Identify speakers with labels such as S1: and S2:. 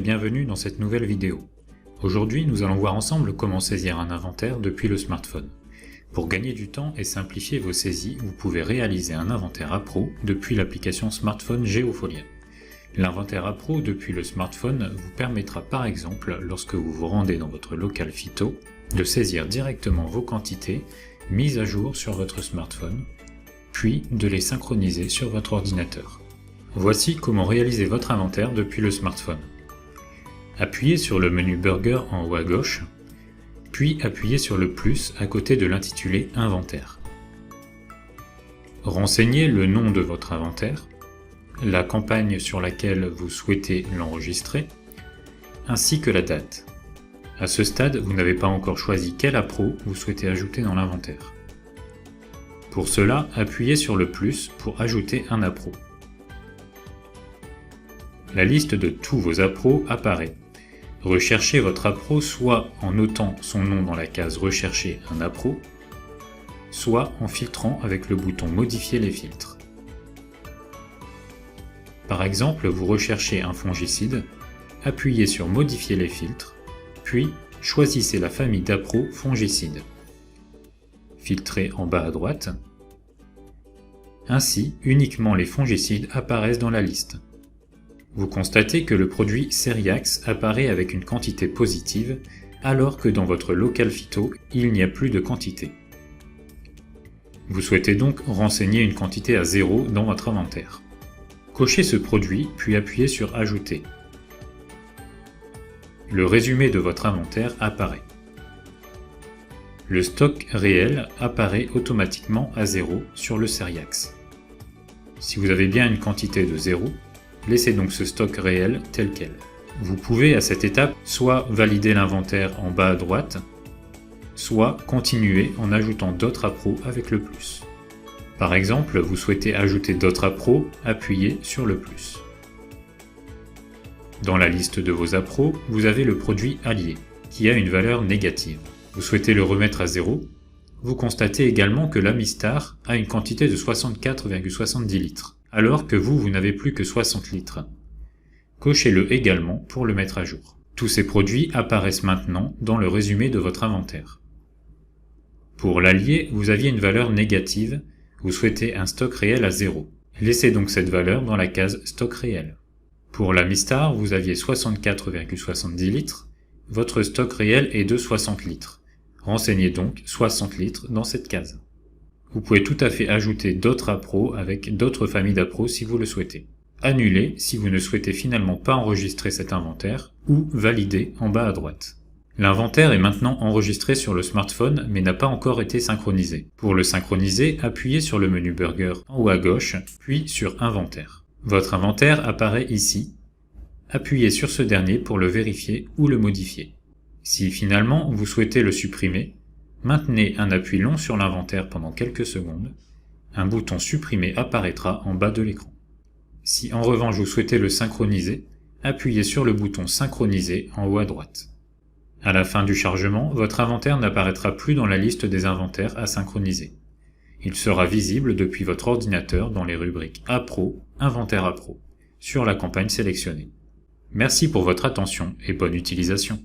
S1: bienvenue dans cette nouvelle vidéo. Aujourd'hui, nous allons voir ensemble comment saisir un inventaire depuis le smartphone. Pour gagner du temps et simplifier vos saisies, vous pouvez réaliser un inventaire APRO depuis l'application smartphone Geofolia. L'inventaire APRO depuis le smartphone vous permettra par exemple, lorsque vous vous rendez dans votre local phyto, de saisir directement vos quantités mises à jour sur votre smartphone, puis de les synchroniser sur votre ordinateur. Voici comment réaliser votre inventaire depuis le smartphone. Appuyez sur le menu Burger en haut à gauche, puis appuyez sur le plus à côté de l'intitulé Inventaire. Renseignez le nom de votre inventaire, la campagne sur laquelle vous souhaitez l'enregistrer, ainsi que la date. À ce stade, vous n'avez pas encore choisi quel APRO vous souhaitez ajouter dans l'inventaire. Pour cela, appuyez sur le plus pour ajouter un APRO. La liste de tous vos APRO apparaît. Recherchez votre APRO soit en notant son nom dans la case « Rechercher un APRO », soit en filtrant avec le bouton « Modifier les filtres ». Par exemple, vous recherchez un fongicide, appuyez sur « Modifier les filtres », puis choisissez la famille d'APRO fongicide. Filtrez en bas à droite. Ainsi, uniquement les fongicides apparaissent dans la liste. Vous constatez que le produit Ceriax apparaît avec une quantité positive, alors que dans votre local phyto, il n'y a plus de quantité. Vous souhaitez donc renseigner une quantité à 0 dans votre inventaire. Cochez ce produit, puis appuyez sur Ajouter. Le résumé de votre inventaire apparaît. Le stock réel apparaît automatiquement à 0 sur le Ceriax. Si vous avez bien une quantité de 0, laissez donc ce stock réel tel quel. Vous pouvez à cette étape soit valider l'inventaire en bas à droite, soit continuer en ajoutant d'autres APRO avec le plus. Par exemple, vous souhaitez ajouter d'autres APRO, appuyez sur le plus. Dans la liste de vos APRO, vous avez le produit allié, qui a une valeur négative. Vous souhaitez le remettre à 0. Vous constatez également que l'Amistar a une quantité de 64,70 litres. Alors que vous n'avez plus que 60 litres. Cochez-le également pour le mettre à jour. Tous ces produits apparaissent maintenant dans le résumé de votre inventaire. Pour l'allié, vous aviez une valeur négative, vous souhaitez un stock réel à 0. Laissez donc cette valeur dans la case stock réel. Pour l'Amistar, vous aviez 64,70 litres, votre stock réel est de 60 litres. Renseignez donc 60 litres dans cette case. Vous pouvez tout à fait ajouter d'autres APRO avec d'autres familles d'APRO si vous le souhaitez. Annulez si vous ne souhaitez finalement pas enregistrer cet inventaire ou valider en bas à droite. L'inventaire est maintenant enregistré sur le smartphone mais n'a pas encore été synchronisé. Pour le synchroniser, appuyez sur le menu Burger en haut à gauche, puis sur Inventaire. Votre inventaire apparaît ici. Appuyez sur ce dernier pour le vérifier ou le modifier. Si finalement vous souhaitez le supprimer, maintenez un appui long sur l'inventaire pendant quelques secondes. Un bouton supprimer apparaîtra en bas de l'écran. Si en revanche vous souhaitez le synchroniser, appuyez sur le bouton synchroniser en haut à droite. À la fin du chargement, votre inventaire n'apparaîtra plus dans la liste des inventaires à synchroniser. Il sera visible depuis votre ordinateur dans les rubriques APRO, Inventaire APRO, sur la campagne sélectionnée. Merci pour votre attention et bonne utilisation.